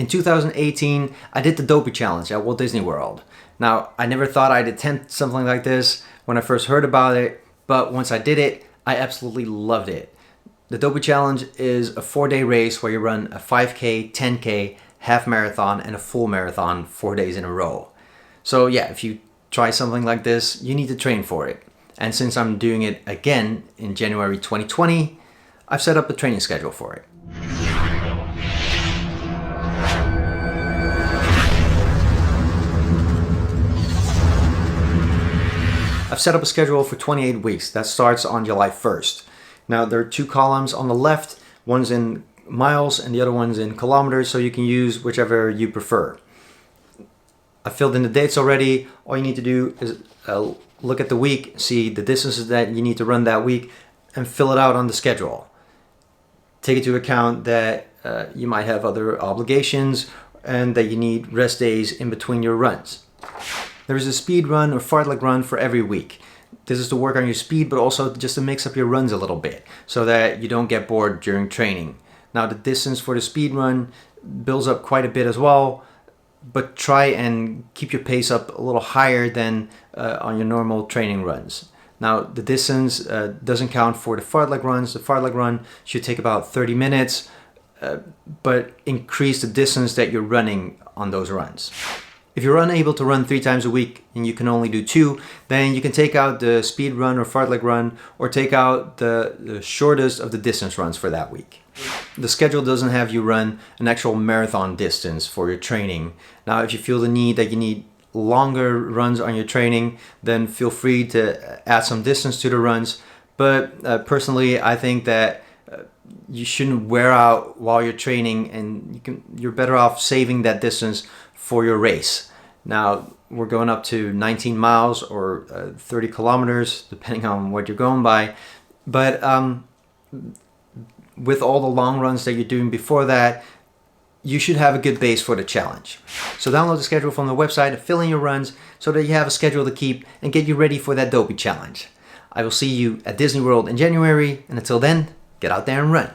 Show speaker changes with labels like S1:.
S1: In 2018, I did the Dopey Challenge at Walt Disney World. Now, I never thought I'd attempt something like this when I first heard about it, but once I did it, I absolutely loved it. The Dopey Challenge is a 4-day race where you run a 5K, 10K, half marathon, and a full marathon 4 days in a row. So yeah, if you try something like this, you need to train for it. And since I'm doing it again in January 2020, I've set up a training schedule for it. I've set up a schedule for 28 weeks that starts on July 1st. Now there are 2 columns on the left, one's in miles and the other one's in kilometers, so you can use whichever you prefer. I filled in the dates already. All you need to do is look at the week, see the distances that you need to run that week, and fill it out on the schedule. Take into account that you might have other obligations and that you need rest days in between your runs. There is a speed run or fartlek run for every week. This is to work on your speed, but also just to mix up your runs a little bit so that you don't get bored during training. Now the distance for the speed run builds up quite a bit as well, but try and keep your pace up a little higher than on your normal training runs. Now the distance doesn't count for the fartlek runs. The fartlek run should take about 30 minutes, but increase the distance that you're running on those runs. If you're unable to run 3 times a week and you can only do 2, then you can take out the speed run or fartlek run, or take out the shortest of the distance runs for that week. The schedule doesn't have you run an actual marathon distance for your training. Now, if you feel the need that you need longer runs on your training, then feel free to add some distance to the runs. But personally, I think that you shouldn't wear out while you're training, and you're better off saving that distance for your race. Now we're going up to 19 miles or 30 kilometers, depending on what you're going by. But with all the long runs that you're doing before that, you should have a good base for the challenge. So download the schedule from the website, fill in your runs so that you have a schedule to keep and get you ready for that Dopey Challenge. I will see you at Disney World in January, and until then, get out there and run.